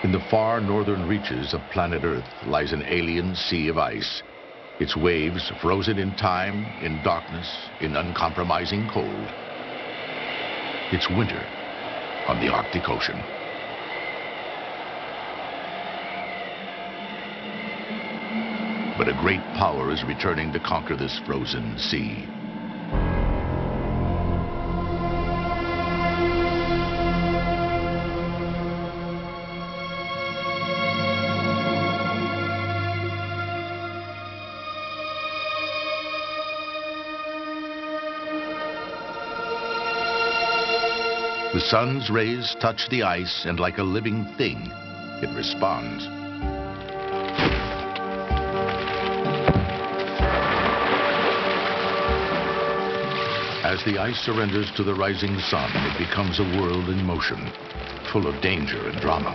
In the far northern reaches of planet Earth lies an alien sea of ice. Its waves frozen in time, in darkness, in uncompromising cold. It's winter on the Arctic Ocean. But a great power is returning to conquer this frozen sea. The sun's rays touch the ice, and like a living thing, it responds. As the ice surrenders to the rising sun, it becomes a world in motion, full of danger and drama.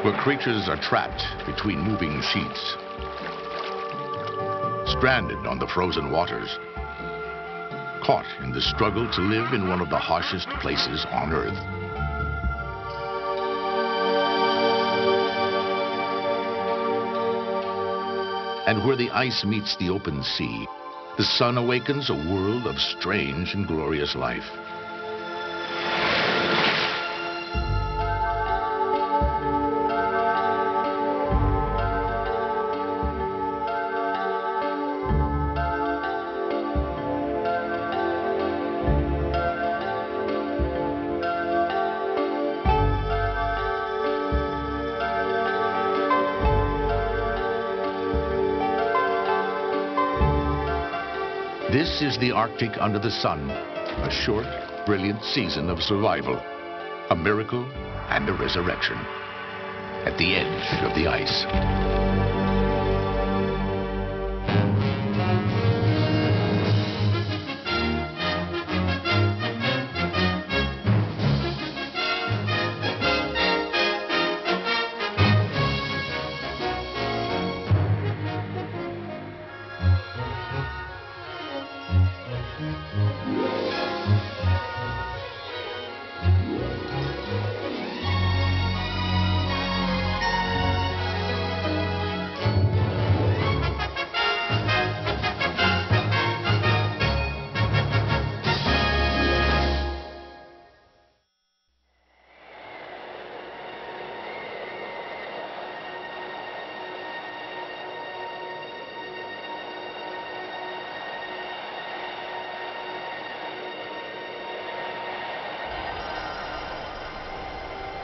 Where creatures are trapped between moving sheets, stranded on the frozen waters, caught in the struggle to live in one of the harshest places on Earth. And where the ice meets the open sea, the sun awakens a world of strange and glorious life. This is the Arctic under the sun, a short, brilliant season of survival, a miracle and a resurrection, at the edge of the ice.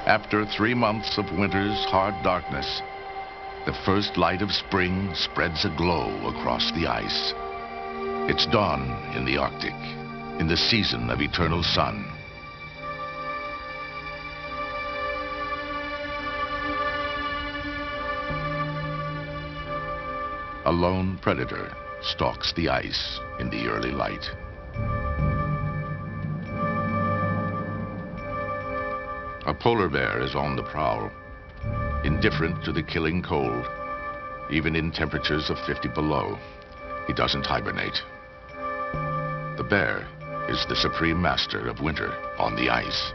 After 3 months of winter's hard darkness, the first light of spring spreads a glow across the ice. It's dawn in the Arctic, in the season of eternal sun. A lone predator stalks the ice in the early light. A polar bear is on the prowl, indifferent to the killing cold. Even in temperatures of 50 below, he doesn't hibernate. The bear is the supreme master of winter on the ice.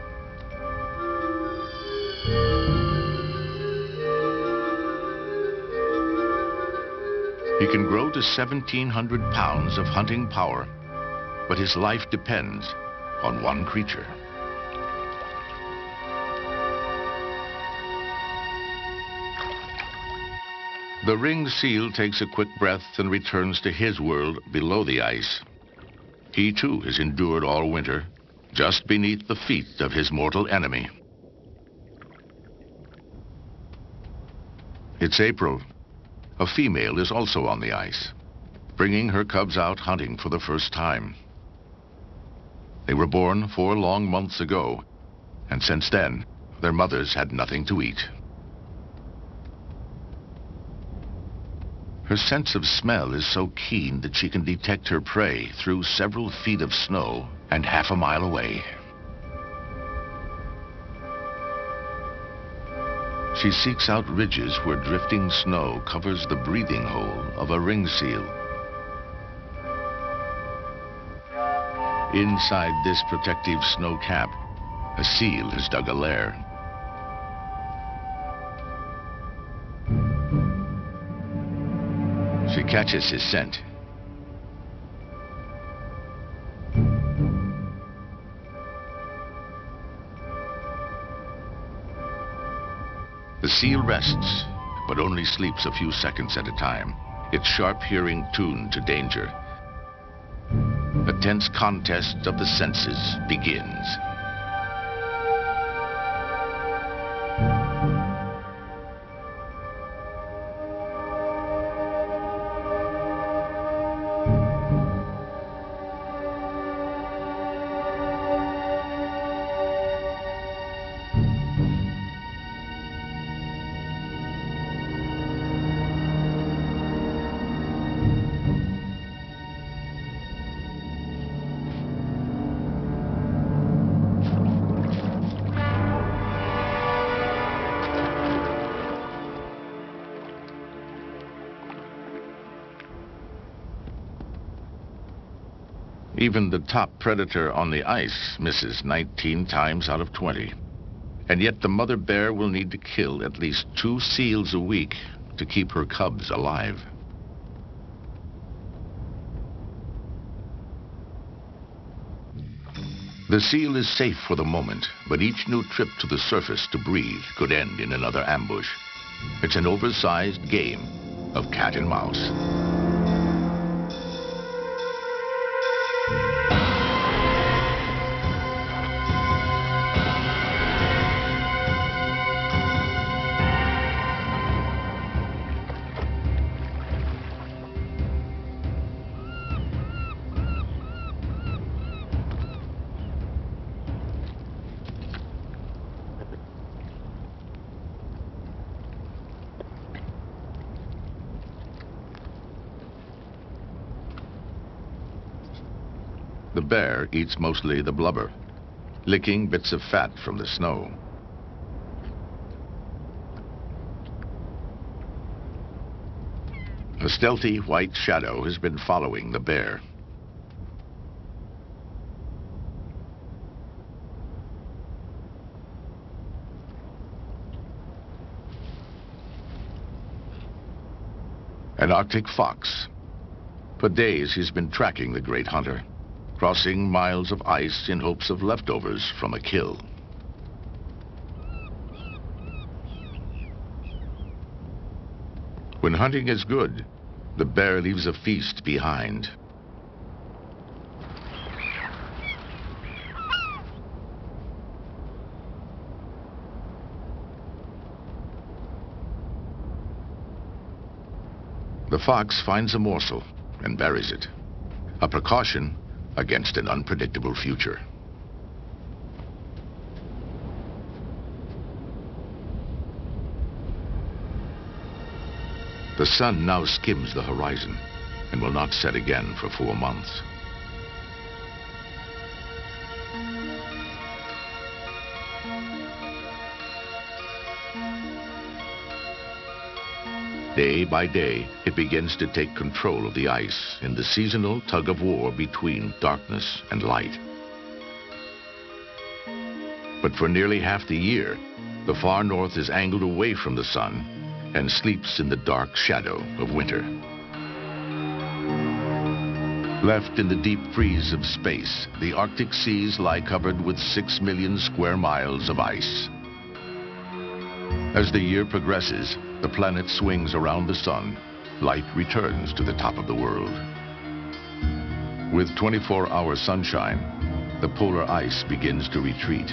He can grow to 1,700 pounds of hunting power, but his life depends on one creature. The ringed seal takes a quick breath and returns to his world below the ice. He too has endured all winter, just beneath the feet of his mortal enemy. It's April. A female is also on the ice, bringing her cubs out hunting for the first time. They were born 4 long months ago, and since then, their mothers had nothing to eat. Her sense of smell is so keen that she can detect her prey through several feet of snow and half a mile away. She seeks out ridges where drifting snow covers the breathing hole of a ringed seal. Inside this protective snow cap, A seal has dug a lair. She catches his scent. The seal rests, but only sleeps a few seconds at a time, its sharp hearing tuned to danger. A tense contest of the senses begins. Even the top predator on the ice misses 19 times out of 20. And yet the mother bear will need to kill at least 2 seals a week to keep her cubs alive. The seal is safe for the moment, but each new trip to the surface to breathe could end in another ambush. It's an oversized game of cat and mouse. The bear eats mostly the blubber, licking bits of fat from the snow. A stealthy white shadow has been following the bear. An Arctic fox. For days he's been tracking the great hunter, crossing miles of ice in hopes of leftovers from a kill. When hunting is good, the bear leaves a feast behind. The fox finds a morsel and buries it, a precaution against an unpredictable future. The sun now skims the horizon and will not set again for 4 months. Day by day, it begins to take control of the ice in the seasonal tug-of-war between darkness and light. But for nearly half the year, the far north is angled away from the sun and sleeps in the dark shadow of winter. Left in the deep freeze of space, the Arctic seas lie covered with 6 million square miles of ice. As the year progresses, the planet swings around the sun. Light returns to the top of the world. With 24-hour sunshine, the polar ice begins to retreat.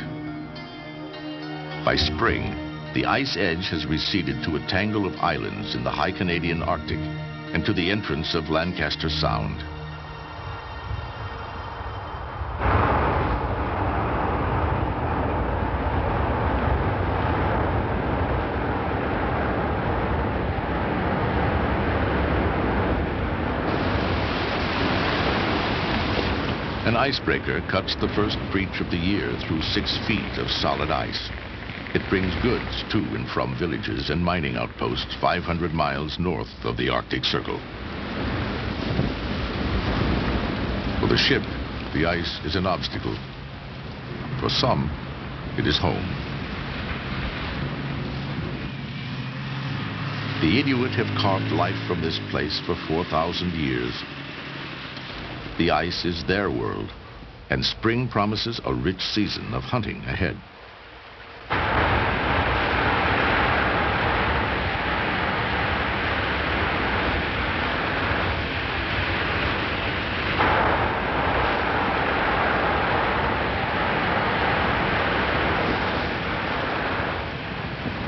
By spring, the ice edge has receded to a tangle of islands in the high Canadian Arctic and to the entrance of Lancaster Sound. An icebreaker cuts the first breach of the year through 6 feet of solid ice. It brings goods to and from villages and mining outposts 500 miles north of the Arctic Circle. For the ship, the ice is an obstacle. For some, It is home. The Inuit have carved life from this place for 4,000 years. The ice is their world, and spring promises a rich season of hunting ahead.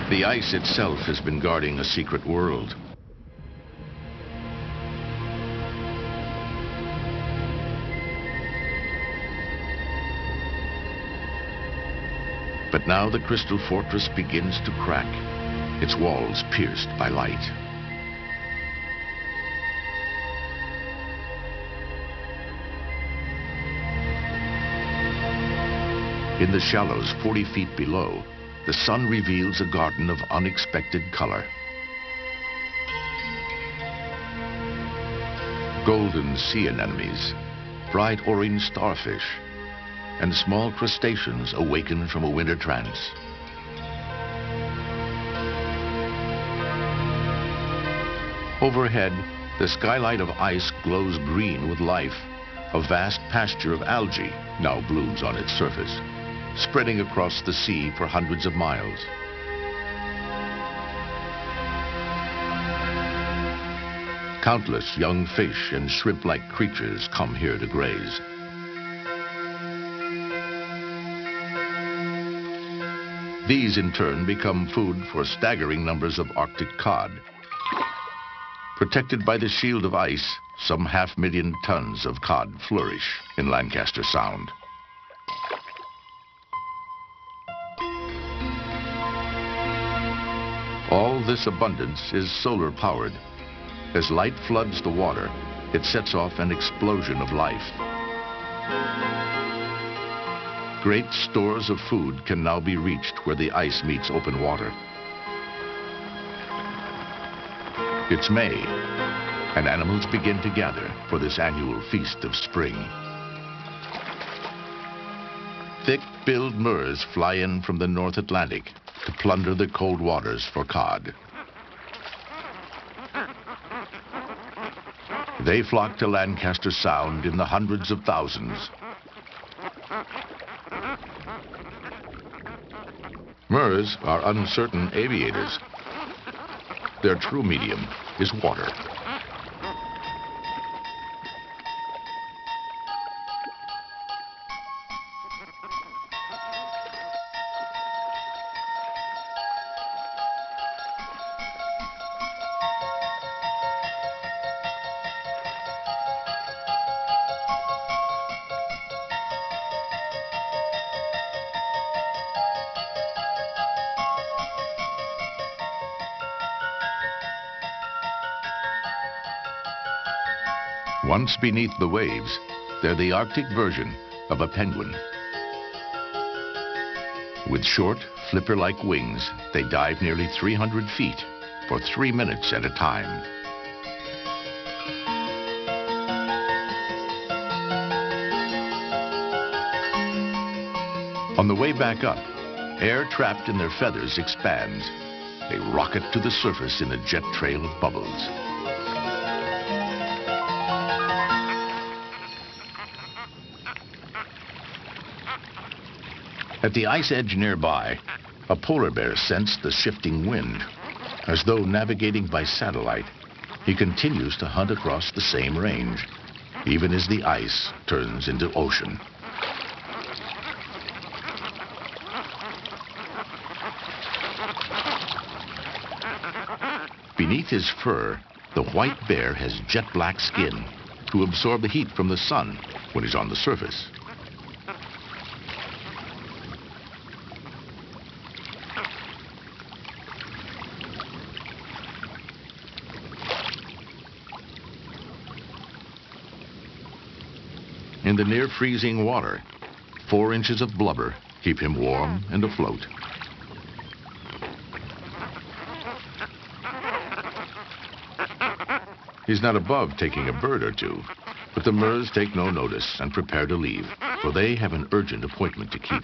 The ice itself has been guarding a secret world. But now the crystal fortress begins to crack, its walls pierced by light. In the shallows 40 feet below, the sun reveals a garden of unexpected color. Golden sea anemones, bright orange starfish, and small crustaceans awaken from a winter trance. Overhead, the skylight of ice glows green with life. A vast pasture of algae now blooms on its surface, spreading across the sea for hundreds of miles. Countless young fish and shrimp-like creatures come here to graze. These, in turn, become food for staggering numbers of Arctic cod. Protected by the shield of ice, some 500,000 tons of cod flourish in Lancaster Sound. All this abundance is solar-powered. As light floods the water, it sets off an explosion of life. Great stores of food can now be reached where the ice meets open water. It's May, and animals begin to gather for this annual feast of spring. Thick-billed murres fly in from the North Atlantic to plunder the cold waters for cod. They flock to Lancaster Sound in the hundreds of thousands. Murres are uncertain aviators. Their true medium is water. Once beneath the waves, they're the Arctic version of a penguin. With short, flipper-like wings, they dive nearly 300 feet for 3 minutes at a time. On the way back up, air trapped in their feathers expands. They rocket to the surface in a jet trail of bubbles. At the ice edge nearby, a polar bear sensed the shifting wind. As though navigating by satellite, he continues to hunt across the same range, even as the ice turns into ocean. Beneath his fur, the white bear has jet black skin to absorb the heat from the sun when he's on the surface. In the near-freezing water, 4 inches of blubber keep him warm and afloat. He's not above taking a bird or two, but the Murres take no notice and prepare to leave, for they have an urgent appointment to keep.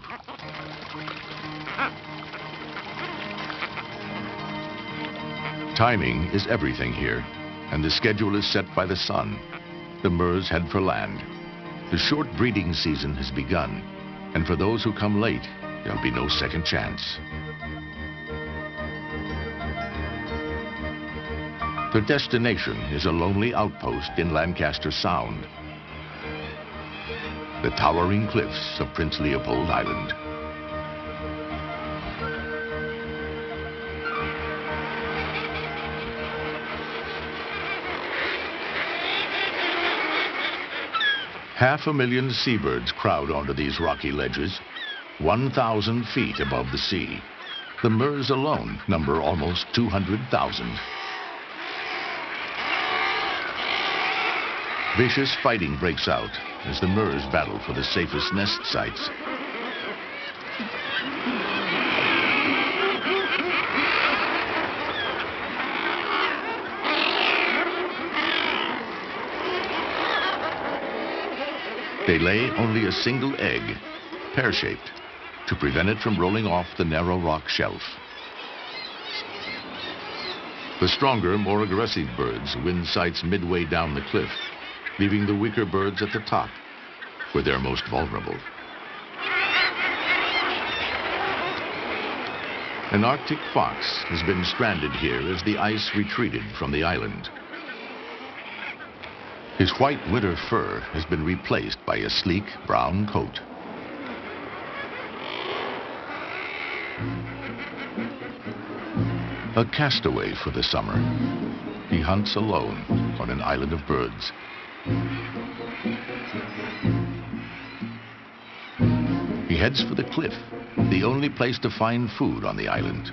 Timing is everything here, and the schedule is set by the sun. The Murs head for land. The short breeding season has begun, and for those who come late, there'll be no second chance. Their destination is a lonely outpost in Lancaster Sound, the towering cliffs of Prince Leopold Island. Half a million seabirds crowd onto these rocky ledges, 1,000 feet above the sea. The Murs alone number almost 200,000. Vicious fighting breaks out as the Murs battle for the safest nest sites. They lay only a single egg, pear-shaped, to prevent it from rolling off the narrow rock shelf. The stronger, more aggressive birds win sites midway down the cliff, leaving the weaker birds at the top, where they're most vulnerable. An Arctic fox has been stranded here as the ice retreated from the island. His white winter fur has been replaced by a sleek brown coat. A castaway for the summer, he hunts alone on an island of birds. He heads for the cliff, the only place to find food on the island.